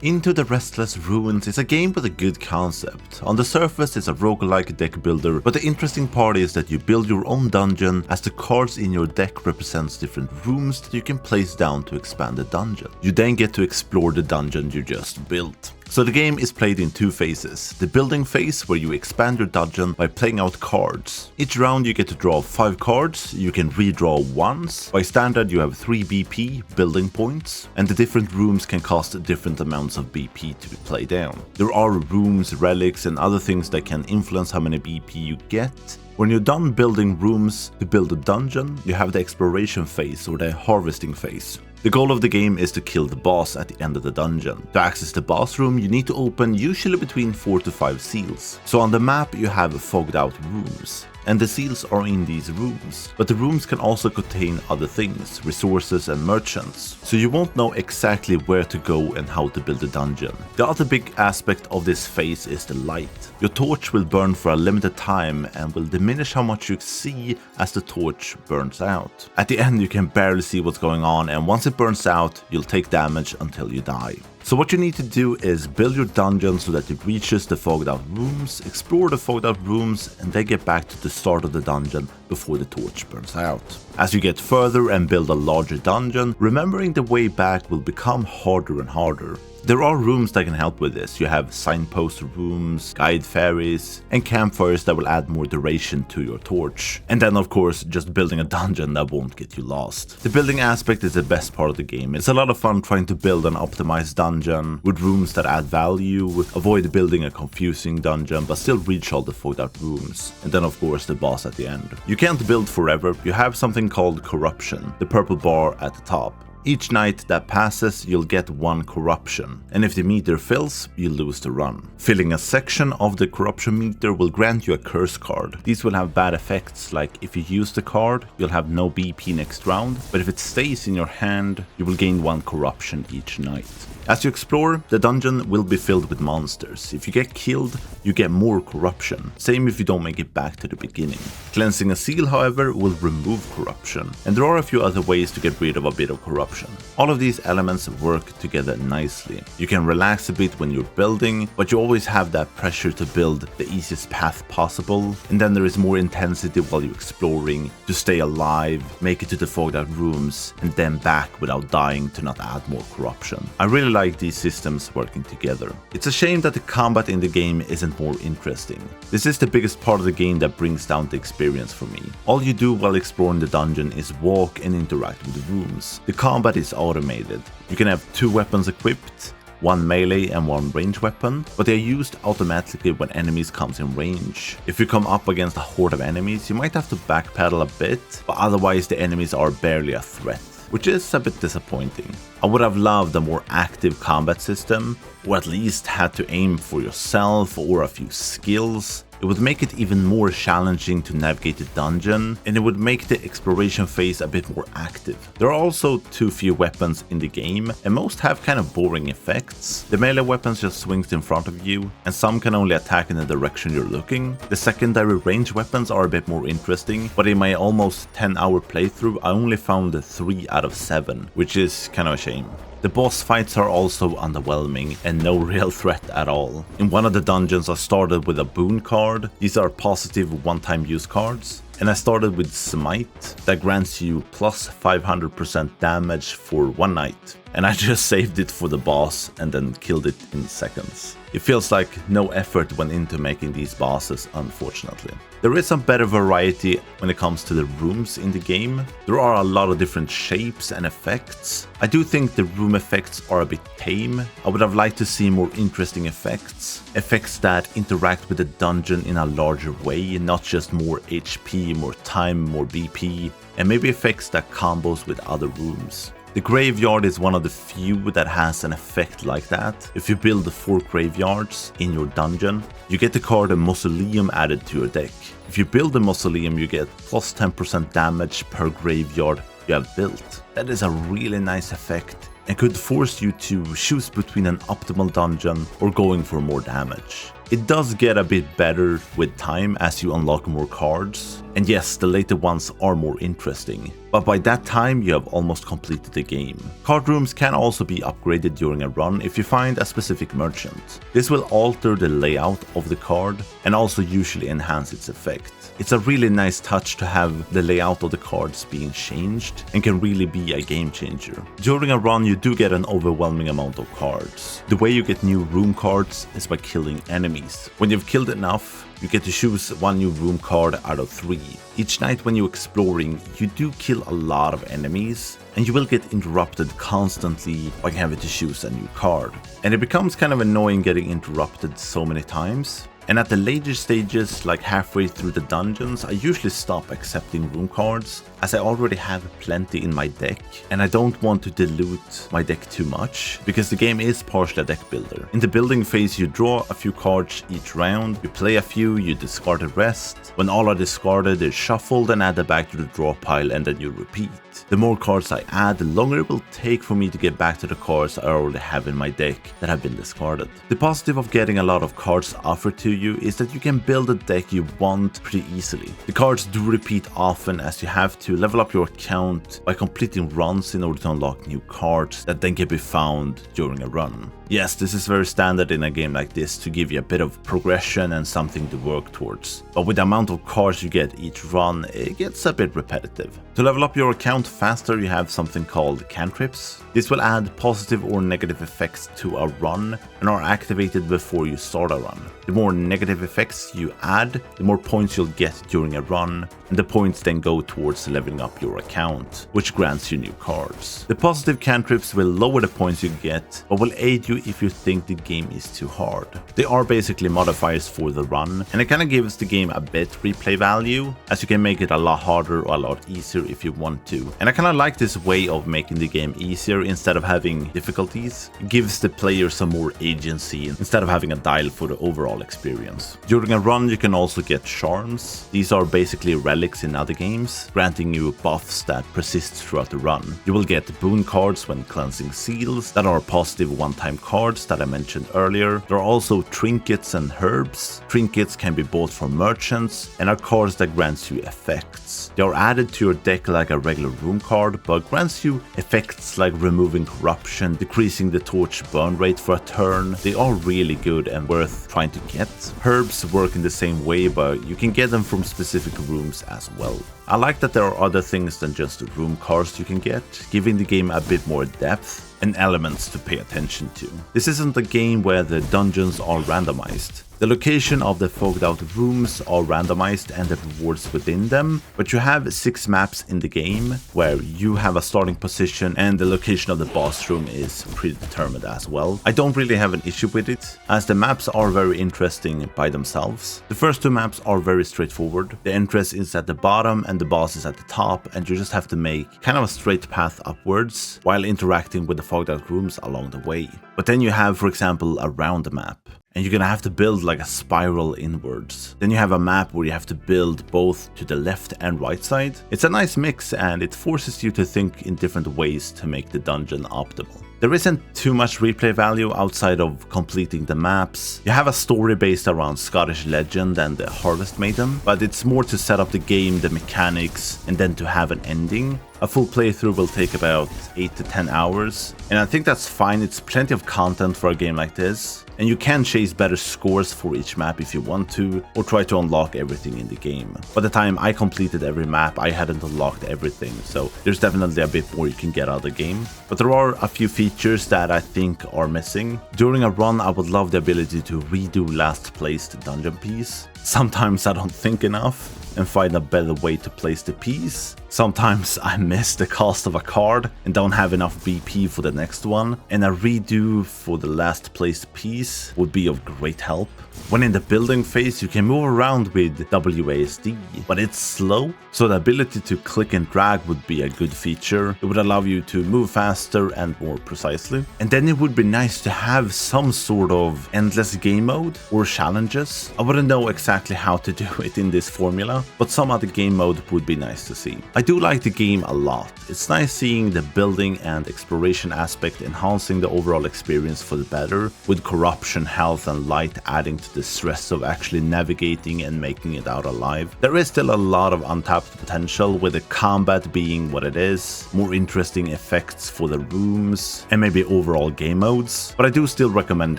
Into the Restless Ruins is a game with a good concept. On the surface it's a roguelike deck builder, but the interesting part is that you build your own dungeon as the cards in your deck represents different rooms that you can place down to expand the dungeon. You then get to explore the dungeon you just built. So the game is played in two phases. The building phase, where you expand your dungeon by playing out cards. Each round you get to draw 5 cards, you can redraw once. By standard you have 3 BP, building points, and the different rooms can cost different amounts of BP to be played down. There are rooms, relics and other things that can influence how many BP you get. When you're done building rooms to build a dungeon, you have the exploration phase or the harvesting phase. The goal of the game is to kill the boss at the end of the dungeon. To access the boss room, you need to open usually between 4 to 5 seals. So on the map you have fogged out rooms, and the seals are in these rooms. But the rooms can also contain other things, resources and merchants. So you won't know exactly where to go and how to build a dungeon. The other big aspect of this phase is the light. Your torch will burn for a limited time and will diminish how much you see as the torch burns out. At the end you can barely see what's going on, and once it burns out, you'll take damage until you die. So what you need to do is build your dungeon so that it reaches the fogged out rooms, explore the fogged out rooms, and then get back to the start of the dungeon before the torch burns out. As you get further and build a larger dungeon, remembering the way back will become harder and harder. There are rooms that can help with this. You have signpost rooms, guide fairies, and campfires that will add more duration to your torch. And then of course just building a dungeon that won't get you lost. The building aspect is the best part of the game. It's a lot of fun trying to build an optimized dungeon with rooms that add value, avoid building a confusing dungeon but still reach all the fogged out rooms. And then of course the boss at the end. You can't build forever. You have something called corruption, the purple bar at the top. Each night that passes, you'll get 1 corruption, and if the meter fills, you lose the run. Filling a section of the corruption meter will grant you a curse card. These will have bad effects, like if you use the card, you'll have no BP next round, but if it stays in your hand, you will gain 1 corruption each night. As you explore, the dungeon will be filled with monsters. If you get killed, you get more corruption. Same if you don't make it back to the beginning. Cleansing a seal, however, will remove corruption. And there are a few other ways to get rid of a bit of corruption. All of these elements work together nicely. You can relax a bit when you're building, but you always have that pressure to build the easiest path possible. And then there is more intensity while you're exploring, to stay alive, make it to the fogged out rooms, and then back without dying to not add more corruption. I really like these systems working together. It's a shame that the combat in the game isn't more interesting. This is the biggest part of the game that brings down the experience for me. All you do while exploring the dungeon is walk and interact with the rooms. The combat is automated. You can have 2 weapons equipped, 1 melee and 1 range weapon, but they are used automatically when enemies comes in range. If you come up against a horde of enemies, you might have to backpedal a bit, but otherwise the enemies are barely a threat, which is a bit disappointing. I would have loved a more active combat system, or at least had to aim for yourself or a few skills. It would make it even more challenging to navigate the dungeon, and it would make the exploration phase a bit more active. There are also too few weapons in the game, and most have kind of boring effects. The melee weapons just swings in front of you, and some can only attack in the direction you're looking. The secondary range weapons are a bit more interesting, but in my almost 10-hour playthrough I only found 3 out of 7, which is kind of a shame. The boss fights are also underwhelming and no real threat at all. In one of the dungeons I started with a boon card. These are positive one-time use cards. And I started with Smite, that grants you plus 500% damage for 1 night. And I just saved it for the boss and then killed it in seconds. It feels like no effort went into making these bosses, unfortunately. There is some better variety when it comes to the rooms in the game. There are a lot of different shapes and effects. I do think the room effects are a bit tame. I would have liked to see more interesting effects. Effects that interact with the dungeon in a larger way, not just more HP, more time, more BP, and maybe effects that combos with other rooms. The graveyard is one of the few that has an effect like that. If you build 4 graveyards in your dungeon, you get the card a Mausoleum added to your deck. If you build a Mausoleum, you get plus 10% damage per graveyard you have built. That is a really nice effect and could force you to choose between an optimal dungeon or going for more damage. It does get a bit better with time as you unlock more cards, and yes, the later ones are more interesting. but by that time you have almost completed the game. Card rooms can also be upgraded during a run if you find a specific merchant. This will alter the layout of the card and also usually enhance its effect. It's a really nice touch to have the layout of the cards being changed and can really be a game changer. During a run you do get an overwhelming amount of cards. The way you get new room cards is by killing enemies. When you've killed enough, you get to choose one new room card out of 3. Each night when you're exploring, you do kill a lot of enemies, and you will get interrupted constantly by having to choose a new card. And it becomes kind of annoying getting interrupted so many times. And at the later stages, like halfway through the dungeons, I usually stop accepting room cards, as I already have plenty in my deck, and I don't want to dilute my deck too much, because the game is partially a deck builder. In the building phase you draw a few cards each round, you play a few, you discard the rest. When all are discarded, they're shuffled and added back to the draw pile, and then you repeat. The more cards I add, the longer it will take for me to get back to the cards I already have in my deck that have been discarded. The positive of getting a lot of cards offered to you is that you can build a deck you want pretty easily. The cards do repeat often, as you have to level up your account by completing runs in order to unlock new cards that then can be found during a run. Yes, this is very standard in a game like this to give you a bit of progression and something to work towards. But with the amount of cards you get each run, it gets a bit repetitive. To level up your account faster, you have something called cantrips. This will add positive or negative effects to a run and are activated before you start a run. The more negative effects you add, the more points you'll get during a run, and the points then go towards leveling up your account, which grants you new cards. The positive cantrips will lower the points you get, but will aid you if you think the game is too hard. They are basically modifiers for the run, and it kinda gives the game a bit replay value, as you can make it a lot harder or a lot easier if you want to. And I kinda like this way of making the game easier instead of having difficulties. It gives the player some more agency instead of having a dial for the overall experience. During a run you can also get charms. These are basically relics in other games, granting you buffs that persist throughout the run. You will get boon cards when cleansing seals that are positive one-time cards that I mentioned earlier. There are also trinkets and herbs. Trinkets can be bought from merchants and are cards that grants you effects. They are added to your deck like a regular room card, but grants you effects like removing corruption, decreasing the torch burn rate for a turn. They are really good and worth trying to get. Herbs work in the same way, but you can get them from specific rooms as well. I like that there are other things than just room cards you can get, giving the game a bit more depth and elements to pay attention to. This isn't a game where the dungeons are randomized. The location of the fogged out rooms are randomized and the rewards within them, but you have 6 maps in the game where you have a starting position and the location of the boss room is predetermined as well. I don't really have an issue with it, as the maps are very interesting by themselves. The first 2 maps are very straightforward. The entrance is at the bottom and the boss is at the top, and you just have to make kind of a straight path upwards while interacting with the fogged out rooms along the way. But then you have, for example, a round map, and you're gonna have to build like a spiral inwards. Then you have a map where you have to build both to the left and right side. It's a nice mix, and it forces you to think in different ways to make the dungeon optimal. There isn't too much replay value outside of completing the maps. You have a story based around Scottish legend and the Harvest Maiden, but it's more to set up the game, the mechanics, and then to have an ending. A full playthrough will take about 8 to 10 hours, and I think that's fine. It's plenty of content for a game like this, and you can chase better scores for each map if you want to, or try to unlock everything in the game. By the time I completed every map, I hadn't unlocked everything, so there's definitely a bit more you can get out of the game. But there are a few features that I think are missing. During a run, I would love the ability to redo last placed dungeon piece. Sometimes I don't think enough and find a better way to place the piece. Sometimes I miss the cost of a card and don't have enough BP for the next one, and a redo for the last placed piece would be of great help. When in the building phase, you can move around with WASD, but it's slow, so the ability to click and drag would be a good feature. It would allow you to move faster and more precisely. And then it would be nice to have some sort of endless game mode or challenges. I wouldn't know exactly exactly how to do it in this formula, but some other game mode would be nice to see. I do like the game a lot. It's nice seeing the building and exploration aspect enhancing the overall experience for the better, with corruption, health and light adding to the stress of actually navigating and making it out alive. There is still a lot of untapped potential, with the combat being what it is, more interesting effects for the rooms, and maybe overall game modes, but I do still recommend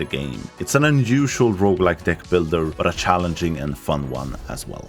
the game. It's an unusual roguelike deck builder, but a challenging and fun one as well.